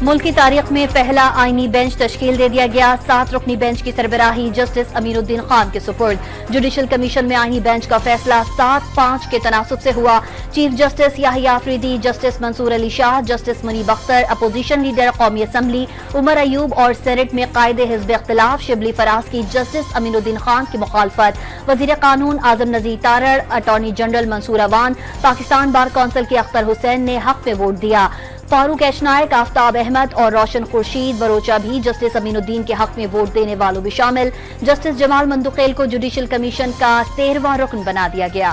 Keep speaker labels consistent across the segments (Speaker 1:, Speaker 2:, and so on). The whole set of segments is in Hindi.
Speaker 1: मुल्क की तारीख में पहला आईनी बेंच तश्कील दे दिया गया। 7 रुकनी बेंच की सरबराही जस्टिस अमीनुद्दीन खान के सुपुर्द। जुडिशल कमीशन में आईनी बेंच का फैसला 7-5 के तनासुब से हुआ। Chief justice Yahya Afridi, justice Mansoor Ali Shah, justice Muneeb Akhtar, opposition leader कौमी असम्बली उमर अयूब और सेनेट में कायदे हिज़्ब इख्तिलाफ शिबली फराज की जस्टिस अमीनुद्दीन खान की मुखालफत। वजीर कानून आजम Nazir Tarar, attorney general Mansoor Awan, Pakistan bar council के अख्तर हुसैन ने हक में वोट दिया। फारूक एशनायक, आफ्ताब अहमद और रोशन खुर्शीद बरोचा भी जस्टिस अमीनुद्दीन के हक में वोट देने वालों में शामिल। जस्टिस जमाल मंदुखेल को जुडिशल कमीशन का 13वां रुकन बना दिया गया।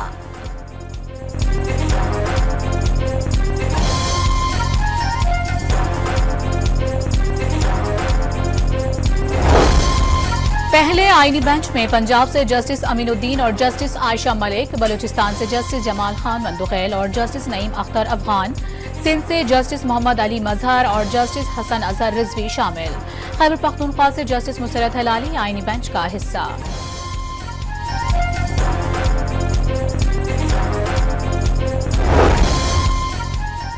Speaker 2: पहले आईनी बेंच में पंजाब से जस्टिस अमीनुद्दीन और जस्टिस आयशा मलिक, बलूचिस्तान से जस्टिस जमाल खान मंदुखेल और जस्टिस नईम अख्तर अफगान, सिंध से जस्टिस मोहम्मद अली मजहर और जस्टिस हसन अजहर रिजवी शामिल। खैबर पख्तूनख्वा से जस्टिस मुसरत हलाली आईनी बेंच का हिस्सा।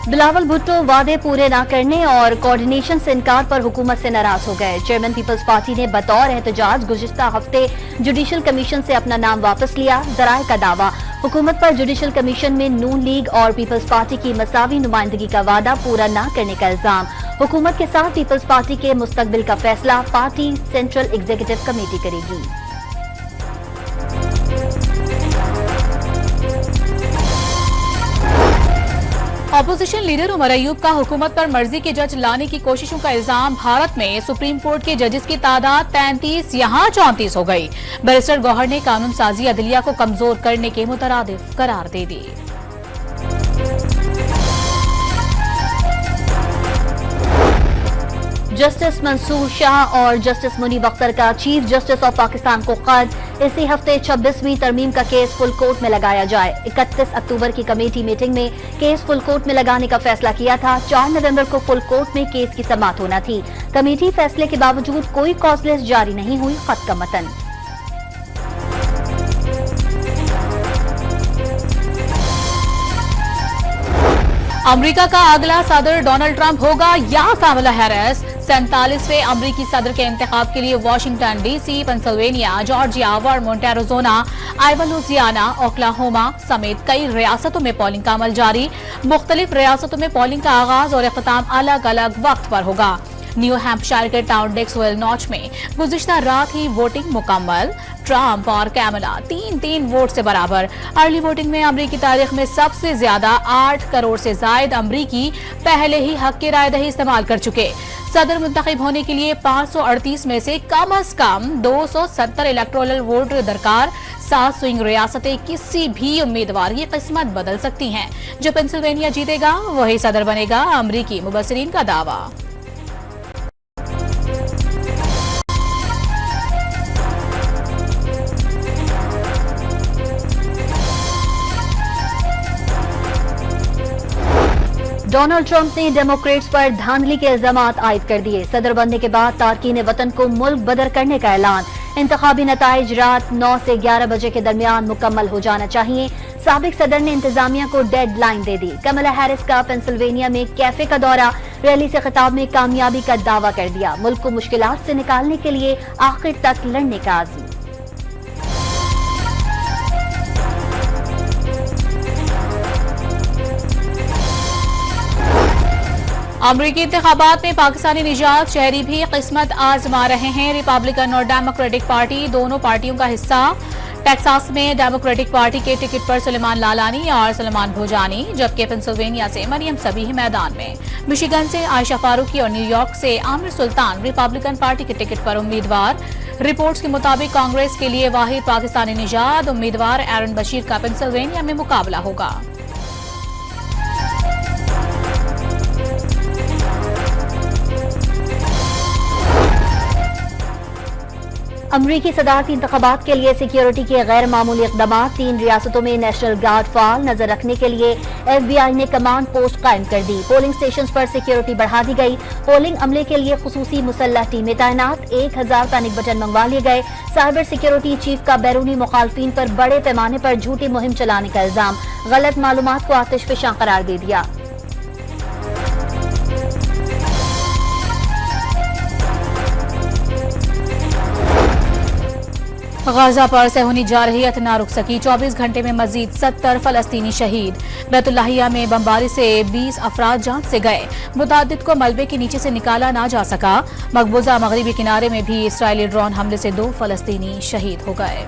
Speaker 1: बिलावल भुट्टो वादे पूरे न करने और कोऑर्डिनेशन से इनकार पर हुकूमत से नाराज हो गए। चेयरमैन पीपल्स पार्टी ने बतौर एहतजाज गुज़िश्ता हफ्ते जुडिशल कमीशन से अपना नाम वापस लिया। जराए का दावा, हुकूमत पर जुडिशल कमीशन में नून लीग और पीपल्स पार्टी की मसावी नुमाइंदगी का वादा पूरा न करने का इल्जाम। हुकूमत के साथ पीपल्स पार्टी के मुस्तकबिल का फैसला पार्टी सेंट्रल एग्जीक्यूटिव कमेटी करेगी।
Speaker 2: ऑपोजिशन लीडर उमर अयूब का हुकूमत पर मर्जी के जज लाने की कोशिशों का इल्जाम। भारत में सुप्रीम कोर्ट के जजेस की तादाद 33 यहाँ 34 हो गई। बैरिस्टर गौहर ने कानून साजी अदलिया को कमजोर करने के मुतरादिफ करार दे दी।
Speaker 1: जस्टिस मंसूर शाह और जस्टिस मुनीब अख्तर का चीफ जस्टिस ऑफ पाकिस्तान को खत। इसी हफ्ते 26वीं तरमीम का केस फुल कोर्ट में लगाया जाए। 31 अक्टूबर की कमेटी मीटिंग में केस फुल कोर्ट में लगाने का फैसला किया था। 4 नवंबर को फुल कोर्ट में केस की समाअत होना थी। कमेटी फैसले के बावजूद कोई कॉज लिस्ट जारी नहीं हुई। खत का मतन।
Speaker 2: अमेरिका का अगला सदर डोनाल्ड ट्रंप होगा या कमला हैरिस। 47वें अमरीकी सदर के इंतखाब के लिए Washington DC, Pennsylvania, Georgia, Vermont, Arizona, Aiwa, Louisiana, Oklahoma समेत कई रियासतों में पोलिंग का अमल जारी। मुख्तलिफ रियासतों में पोलिंग का आगाज और इख्तिताम अलग अलग वक्त पर होगा। न्यू हैम्पशायर के टाउन डेक्सवेल नॉच में गुज़िश्ता रात ही वोटिंग मुकम्मल। ट्रंप और कैमला 3-3 वोट से बराबर। अर्ली वोटिंग में अमरीकी तारीख में सबसे ज्यादा 8 करोड़ से जायद अमरीकी पहले ही हक की रायदही इस्तेमाल कर चुके। सदर मुंतखब होने के लिए 538 में से कम 270 इलेक्टोरल वोट दरकार। 7 स्विंग रियासतें किसी भी उम्मीदवार की किस्मत बदल सकती हैं। जो पेंसिल्वेनिया जीतेगा वही सदर बनेगा, अमरीकी मुबस्सिरीन का दावा।
Speaker 1: डोनाल्ड ट्रंप ने डेमोक्रेट्स पर धांधली के इल्जामात आयद कर दिए। सदर बनने के बाद तारकीन वतन को मुल्क बदर करने का ऐलान। इंतखाबी नताइज रात 9 से 11 बजे के दरमियान मुकम्मल हो जाना चाहिए। साबिक सदर ने इंतजामिया को डेड लाइन दे दी। कमला हैरिस का पेंसिल्वेनिया में कैफे का दौरा, रैली से खिताब में कामयाबी का दावा कर दिया। मुल्क को मुश्किलात से निकालने के लिए आखिर तक लड़ने का आज़म।
Speaker 2: अमरीकी इंतखाबात में पाकिस्तानी निजात शहरी भी किस्मत आजमा रहे हैं। रिपब्लिकन और डेमोक्रेटिक पार्टी दोनों पार्टियों का हिस्सा। टेक्सास में डेमोक्रेटिक पार्टी के टिकट पर सुलेमान लालानी और सलमान भोजानी, जबकि पेंसिल्वेनिया से मरियम सबीह मैदान में। मिशिगन से आयशा फारूकी और न्यूयॉर्क से आमिर सुल्तान रिपब्लिकन पार्टी के टिकट पर उम्मीदवार। रिपोर्ट्स के मुताबिक कांग्रेस के लिए वाहिद पाकिस्तानी निजात उम्मीदवार एरन बशीर का पेंसिल्वेनिया में मुकाबला होगा।
Speaker 1: अमरीकी सदारती इंतखाबात के लिए सिक्योरिटी के गैर मामूली इकदाम। 3 रियासतों में नेशनल गार्ड फाल। नजर रखने के लिए FBI ने कमांड पोस्ट कायम कर दी। पोलिंग स्टेशन पर सिक्योरिटी बढ़ा दी गई। पोलिंग अमले के लिए खुसूसी मुसल्लह टीमें तैनात। 1000 पैनिक बटन मंगवा लिए गए। साइबर सिक्योरिटी चीफ का बैरूनी मुखालफिन पर बड़े पैमाने पर झूठी मुहिम चलाने का इल्जाम। गलत मालूमात को आतिशफशां करार दे दिया।
Speaker 2: गाजा पर से होनी जा रही ना रुक सकी। 24 घंटे में मजीद 70 फलस्तीनी शहीद। बैतुल्लाहिया में बमबारी से 20 अफराद जान से गए। मुतादिद को मलबे के नीचे से निकाला ना जा सका। मकबूजा मगरिबी किनारे में भी इसराइली ड्रोन हमले से 2 फलस्तीनी शहीद हो गए।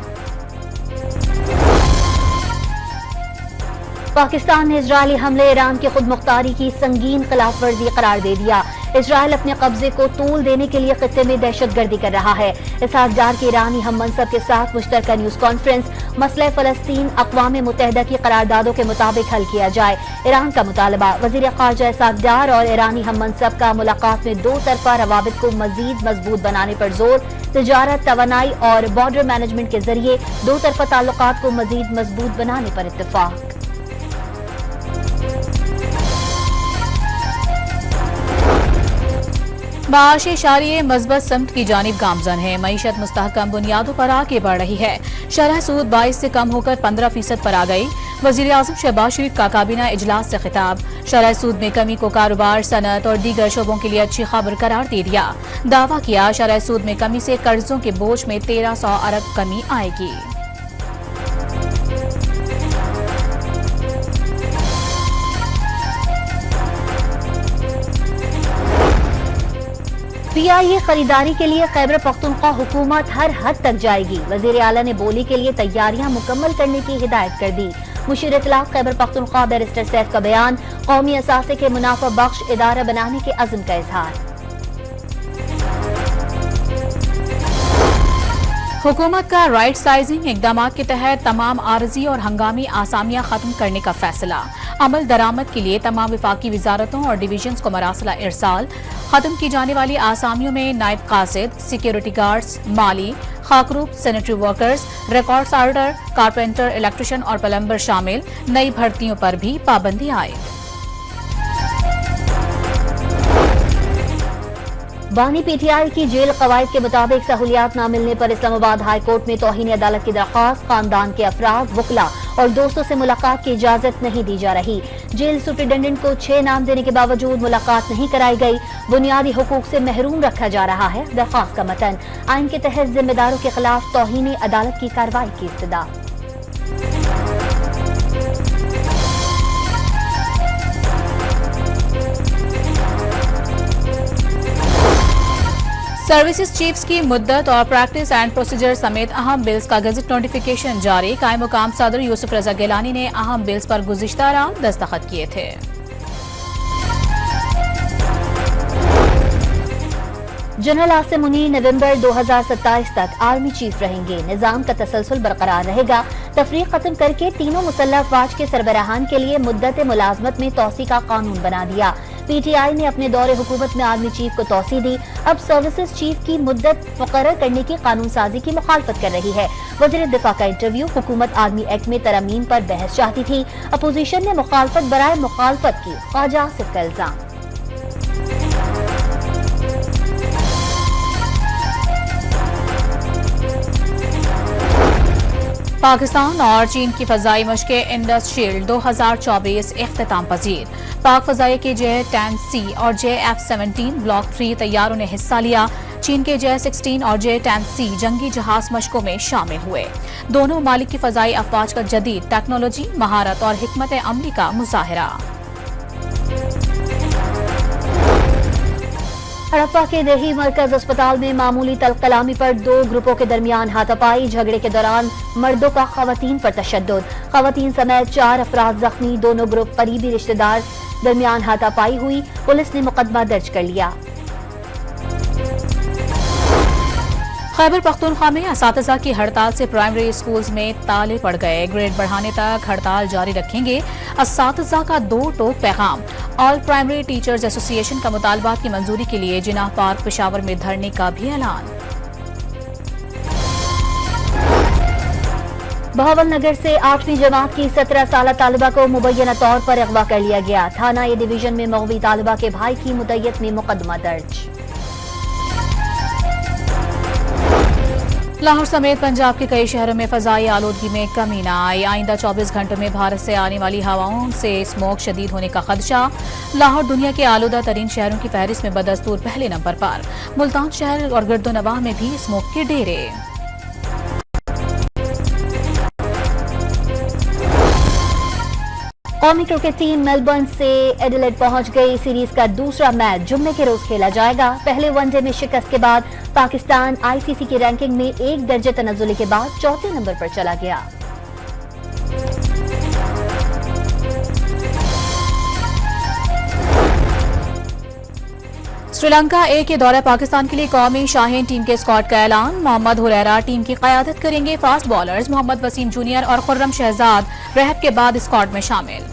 Speaker 1: पाकिस्तान ने इजरायली हमले ईरान की खुद मुख्तारी की संगीन खिलाफ वर्जी करार दे दिया। इजरायल अपने कब्जे को तूल देने के लिए खित्ते में दहशतगर्दी कर रहा है। इसहाक डार के ईरानी हम मनसब के साथ मुश्तरका न्यूज कॉन्फ्रेंस मसले फलस्तीन अक़वाम मुत्तहिदा की करारदादों के मुताबिक हल किया जाए। ईरान का मुतालबा वज़ीर ख़ारजा इसहाक डार और ईरानी हम मनसब का मुलाकात में 2 तरफ़ा रवाबित को मजीद मजबूत बनाने पर जोर, तिजारत, तवानाई और बॉर्डर मैनेजमेंट के जरिए 2 तरफ़ा ताल्लुकात को मजीद मजबूत बनाने पर इत्तेफाक।
Speaker 2: माशी शारिये मजबत समत की जानिब गामजन है। मईशत मुस्तहकम बुनियादों पर आगे बढ़ रही है। शरह सूद 22 से कम होकर 15% पर आ गई। वजीर आजम शहबाज शरीफ का काबीना इजलास से खिताब। शरह सूद में कमी को कारोबार, सनत और दीगर शोबों के लिए अच्छी खबर करार दे दिया। दावा किया शरह सूद में कमी से कर्जों के बोझ में 1300 अरब कमी आएगी।
Speaker 1: PIA खरीदारी के लिए खैबर पख्तूनख्वा हुकूमत हर हद तक जाएगी। वजीर आला ने बोली के लिए तैयारियां मुकम्मल करने की हिदायत कर दी। मुशीर इत्तलाफ खैबर पख्तूनख्वा बैरिस्टर सैफ का बयान, कौमी असासे के मुनाफा बख्श इदारा बनाने के अज़्म का इजहार।
Speaker 2: हुकूमत का राइट साइजिंग इकदाम के तहत तमाम आरजी और हंगामी आसामियां खत्म करने का फैसला। अमल दरामद के लिए तमाम विफाकी वजारतों और डिवीजन्स को मरासला इरसाल। खत्म की जाने वाली आसामियों में नायब कासिद, सिक्योरिटी गार्ड्स, माली, खाकरूब, sanitary workers, records order, carpenter, electrician और प्लम्बर शामिल। नई भर्तियों पर भी पाबंदी आयद।
Speaker 1: बानी PTI की जेल कवायद के मुताबिक सहूलियात न मिलने पर इस्लामाबाद हाई कोर्ट में तौहीन अदालत की दरख्वास्त। खानदान के अफराद, वकला और दोस्तों से मुलाकात की इजाजत नहीं दी जा रही। जेल सुप्रिंटेंडेंट को 6 नाम देने के बावजूद मुलाकात नहीं कराई गई। बुनियादी हुकूक से महरूम रखा जा रहा है। दरख्वास्त का मतन, आइन के तहत जिम्मेदारों के खिलाफ तौहीन अदालत की कार्रवाई की इब्तिदा।
Speaker 2: सर्विसेज चीफ्स की मुद्दत और प्रैक्टिस एंड प्रोसीजर समेत अहम बिल्स का गजट नोटिफिकेशन जारी। कायम मुकाम सदर यूसुफ रजा गिलानी ने अहम बिल्स पर गुज़िश्ता रात दस्तखत किए थे।
Speaker 1: जनरल आसिम मुनीर नवंबर 2027 तक आर्मी चीफ रहेंगे। निजाम का तसलसल बरकरार रहेगा। तफरीक खत्म करके तीनों मुसल्लह अफवाज के सरबराहान के लिए मुद्दत मुलाजमत में तोसी का कानून बना दिया। PTI ने अपने दौरे हुकूमत में आर्मी चीफ को तोसी दी। अब सर्विसेज चीफ की मुद्दत मुकर्रर करने की कानून साजी की मुखालफत कर रही है। वज़ीर दिफा का इंटरव्यू, हुकूमत आर्मी एक्ट में तरमीम पर बहस चाहती थी। अपोजिशन ने मुखालफत बराए मुखालफत की। ख्वाजा आसिफ का इल्जाम।
Speaker 2: पाकिस्तान और चीन की फजाई मशक़ें इंडस शील्ड 2024 इख्तिताम पजीर। पाक फजाई के J-10C और JF-17 ब्लॉक 3 तैयारों ने हिस्सा लिया। चीन के J-16 और J-10C जंगी जहाज मशकों में शामिल हुए। दोनों ममालिक की फजाई अफवाज का जदीद टेक्नोलॉजी, महारत और हिकमत अमली का मुजाहिरा।
Speaker 1: हड़प्पा के देही मरकज अस्पताल में मामूली तलकलामी पर 2 ग्रुपों के दरमियान हाथापाई। झगड़े के दौरान मर्दों का खवातीन पर तशद्दुद। खवातीन समेत 4 अफराद जख्मी। दोनों ग्रुप करीबी रिश्तेदार दरमियान हाथापाई हुई। पुलिस ने मुकदमा दर्ज कर लिया।
Speaker 2: खैबर पख्तूनख्वा में असातिज़ा की हड़ताल से प्राइमरी स्कूल्स में ताले पड़ गए। ग्रेड बढ़ाने तक हड़ताल जारी रखेंगे। असातिज़ा का 2 टोक पैगाम। ऑल प्राइमरी टीचर्स एसोसिएशन का मुतालबात की मंजूरी के लिए जिन्ना पार्क पेशावर में धरने का भी ऐलान।
Speaker 1: बहावलनगर से 8वीं जमात की 17 साला तालिबा को मुबैना तौर पर अगवा कर लिया गया। थाना ए डिवीजन में मगवी तालिबा के भाई की मुद्दत में मुकदमा दर्ज।
Speaker 2: लाहौर समेत पंजाब के कई शहरों में फजाई आलूदगी में कमी न आई। आइंदा 24 घंटों में भारत से आने वाली हवाओं से स्मोक शदीद होने का खदशा। लाहौर दुनिया के आलूदा तरीन शहरों की फहरिस्त में बदस्तूर पहले नंबर पर। मुल्तान शहर और गिरदोनवाह में भी स्मोक के डेरे।
Speaker 1: कौमी क्रिकेट टीम मेलबर्न से एडिलेड पहुंच गई। सीरीज का दूसरा मैच जुम्मे के रोज खेला जाएगा। पहले वनडे में शिकस्त के बाद पाकिस्तान आईसीसी की रैंकिंग में एक दर्जे तनज़्ज़ुली के बाद चौथे नंबर पर चला गया।
Speaker 2: श्रीलंका ए के दौरे पाकिस्तान के लिए कौमी शाहीन टीम के स्क्वाड का ऐलान। मोहम्मद हुरैरा टीम की क़यादत करेंगे। Fast bowlers Mohammad Wasim junior और खुर्रम शहजाद रहब के बाद स्क्वाड में शामिल।